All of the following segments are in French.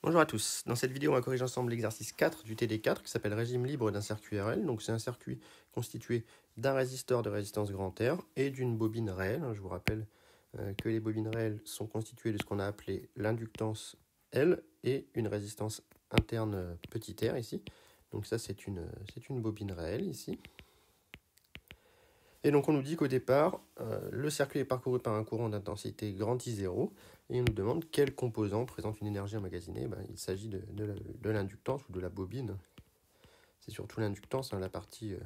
Bonjour à tous. Dans cette vidéo, on va corriger ensemble l'exercice 4 du TD4 qui s'appelle régime libre d'un circuit RL. Donc c'est un circuit constitué d'un résisteur de résistance grand R et d'une bobine réelle. Je vous rappelle que les bobines réelles sont constituées de ce qu'on a appelé l'inductance L et une résistance interne petit r ici. Donc ça c'est une bobine réelle ici. Et donc on nous dit qu'au départ, le circuit est parcouru par un courant d'intensité grand I0 et on nous demande quel composant présente une énergie emmagasinée. Il s'agit de l'inductance ou de la bobine. C'est surtout l'inductance, la partie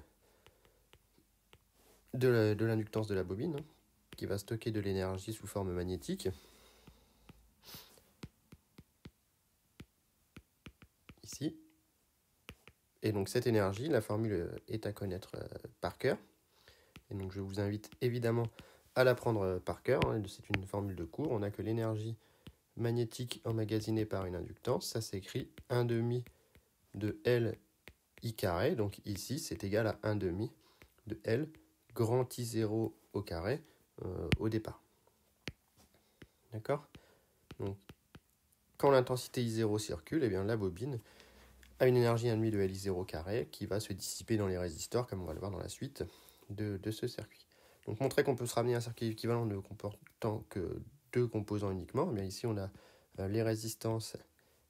de l'inductance de la bobine qui va stocker de l'énergie sous forme magnétique. Ici. Et donc cette énergie, la formule est à connaître par cœur. Et donc je vous invite évidemment à la prendre par cœur. C'est une formule de cours. On a que l'énergie magnétique emmagasinée par une inductance. Ça s'écrit 1 demi de L I carré. Donc ici, c'est égal à 1 demi de L grand I0 au carré au départ. D'accord ? Donc, quand l'intensité I0 circule, eh bien, la bobine a une énergie 1,5 de LI0 carré qui va se dissiper dans les résistors, comme on va le voir dans la suite de ce circuit. Donc montrer qu'on peut se ramener à un circuit équivalent ne comportant que deux composants uniquement. Eh bien, ici, on a les résistances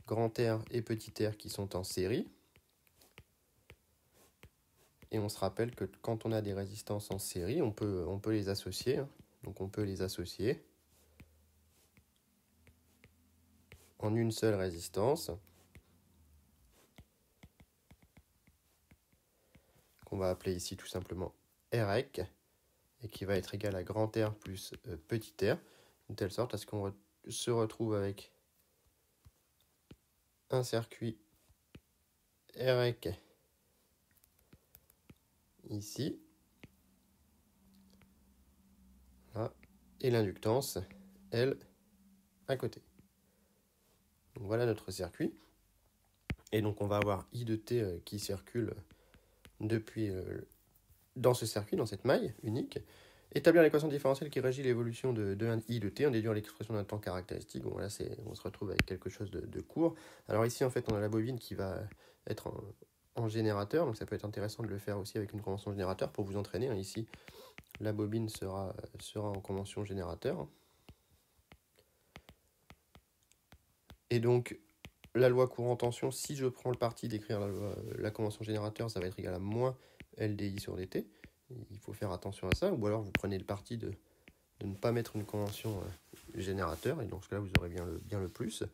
grand R et petit r qui sont en série. Et on se rappelle que quand on a des résistances en série, on peut les associer. Donc on peut les associer en une seule résistance qu'on va appeler ici tout simplement Rec et qui va être égal à grand R plus petit r, de telle sorte à ce qu'on se retrouve avec un circuit Rec ici, là, et l'inductance L à côté. Donc voilà notre circuit. Et donc on va avoir I de t qui circule depuis dans ce circuit, dans cette maille unique. Établir l'équation différentielle qui régit l'évolution de I de t, en déduire l'expression d'un temps caractéristique. Bon, là, on se retrouve avec quelque chose de court. Alors ici, en fait, on a la bobine qui va être en générateur, donc ça peut être intéressant de le faire aussi avec une convention générateur pour vous entraîner. Ici, la bobine sera en convention générateur. Et donc, la loi courant tension, si je prends le parti d'écrire la convention générateur, ça va être égal à moins LDI sur dt. Il faut faire attention à ça, ou alors vous prenez le parti de ne pas mettre une convention générateur, et dans ce cas-là, vous aurez bien le plus.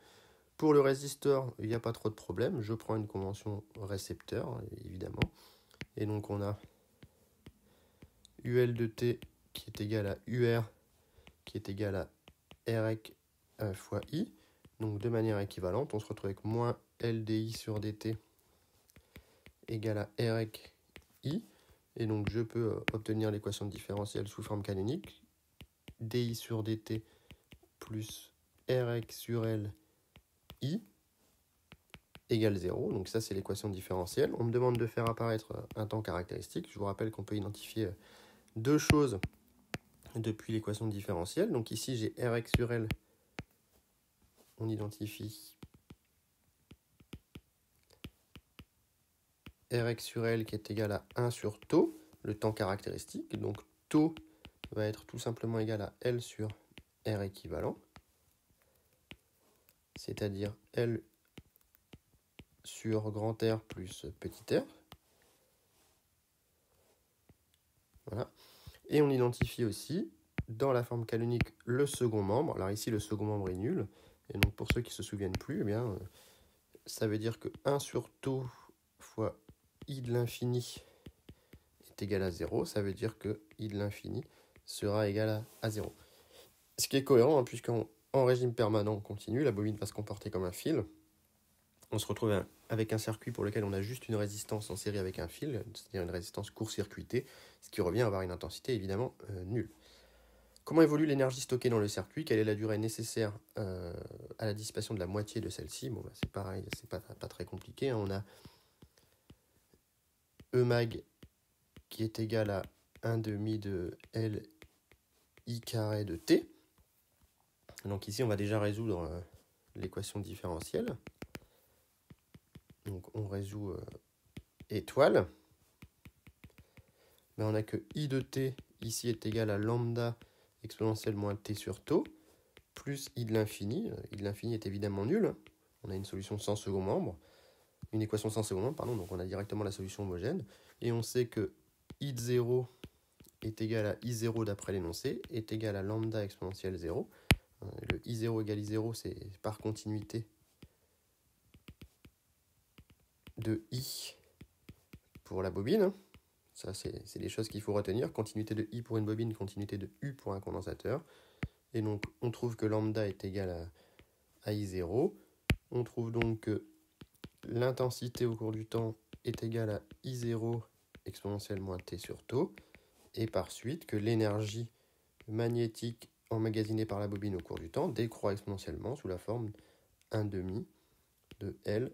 Pour le résisteur, il n'y a pas trop de problème. Je prends une convention récepteur, évidemment. Et donc, on a UL de T qui est égal à UR qui est égal à REC fois I. Donc, de manière équivalente, on se retrouve avec moins LDI sur dt égale à REC I. Et donc, je peux obtenir l'équation différentielle sous forme canonique. DI sur dt plus RX sur L I égale 0. Donc ça, c'est l'équation différentielle. On me demande de faire apparaître un temps caractéristique. Je vous rappelle qu'on peut identifier deux choses depuis l'équation différentielle. Donc ici, j'ai Rx sur L. On identifie Rx sur L qui est égal à 1 sur tau, le temps caractéristique. Donc tau va être tout simplement égal à L sur R équivalent, c'est-à-dire L sur grand R plus petit r. Voilà. Et on identifie aussi, dans la forme canonique, le second membre. Alors ici, le second membre est nul. Et donc pour ceux qui ne se souviennent plus, eh bien, ça veut dire que 1 sur tau fois I de l'infini est égal à 0. Ça veut dire que I de l'infini sera égal à 0. Ce qui est cohérent, puisqu'en régime permanent continu, la bobine va se comporter comme un fil. On se retrouve avec un circuit pour lequel on a juste une résistance en série avec un fil, c'est-à-dire une résistance court-circuitée, ce qui revient à avoir une intensité évidemment nulle. Comment évolue l'énergie stockée dans le circuit? Quelle est la durée nécessaire à la dissipation de la moitié de celle-ci? Bon, c'est pareil, c'est pas très compliqué. On a E mag qui est égal à 1 demi de L I carré de T. Donc ici, on va déjà résoudre l'équation différentielle. Donc on résout étoile. Mais on a que I de t ici est égal à lambda exponentielle moins t sur tau, plus I de l'infini. I de l'infini est évidemment nul. On a une solution sans second membre. Une équation sans second membre, pardon. Donc on a directement la solution homogène. Et on sait que I de 0 est égal à I0 d'après l'énoncé, est égal à lambda exponentielle 0. Le I0 égale I0, c'est par continuité de I pour la bobine. Ça, c'est des choses qu'il faut retenir. Continuité de I pour une bobine, continuité de U pour un condensateur. Et donc, on trouve que lambda est égal à I0. On trouve donc que l'intensité au cours du temps est égale à I0 exponentielle moins t sur tau. Et par suite, que l'énergie magnétique emmagasinée par la bobine au cours du temps décroît exponentiellement sous la forme 1/2 de L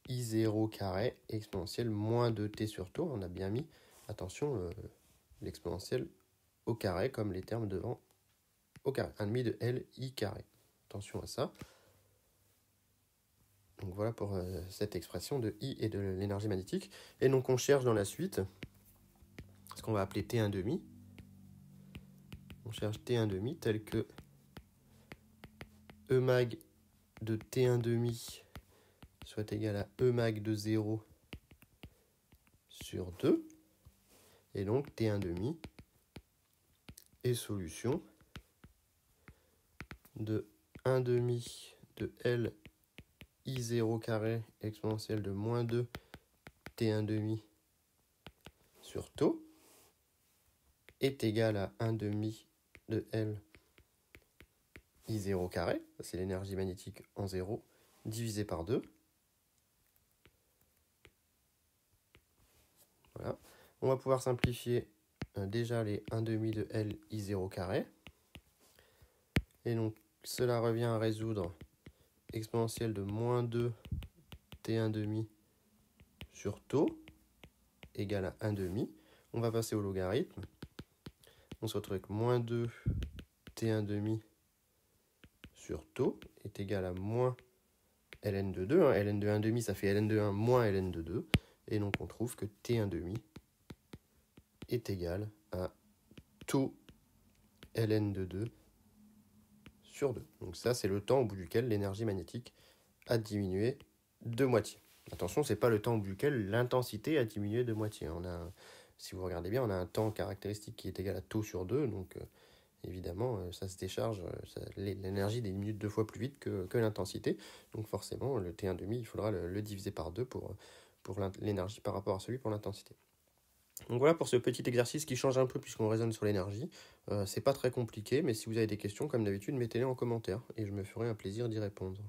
I0 carré exponentielle moins 2t sur tau. On a bien mis, attention, l'exponentielle au carré comme les termes devant au carré. 1/2 de L I carré. Attention à ça. Donc voilà pour cette expression de I et de l'énergie magnétique. Et donc on cherche dans la suite ce qu'on va appeler T1/2. On cherche T1/2 tel que E mag de T1/2 soit égal à E mag de 0 sur 2. Et donc T1/2 est solution de 1/2 de L I0 carré exponentielle de moins 2 T1/2 sur tau est égal à 1/2 de L I0 carré, c'est l'énergie magnétique en 0, divisé par 2. Voilà. On va pouvoir simplifier déjà les 1/2 de L I0 carré. Et donc, cela revient à résoudre exponentielle de moins 2 T1/2 sur tau égale à 1/2. On va passer au logarithme. On se retrouve avec moins 2 T1/2 sur tau est égal à moins ln de 2. Ln de 1/2, ça fait ln de 1 moins ln de 2. Et donc, on trouve que T1/2 est égal à tau ln de 2 sur 2. Donc ça, c'est le temps au bout duquel l'énergie magnétique a diminué de moitié. Attention, ce n'est pas le temps au bout duquel l'intensité a diminué de moitié. Si vous regardez bien, on a un temps caractéristique qui est égal à tau sur 2. Donc évidemment, ça se décharge, l'énergie diminue 2 fois plus vite que l'intensité. Donc forcément, le T1/2, il faudra le diviser par 2 pour l'énergie par rapport à celui pour l'intensité. Donc voilà pour ce petit exercice qui change un peu puisqu'on raisonne sur l'énergie. C'est pas très compliqué, mais si vous avez des questions, comme d'habitude, mettez-les en commentaire et je me ferai un plaisir d'y répondre.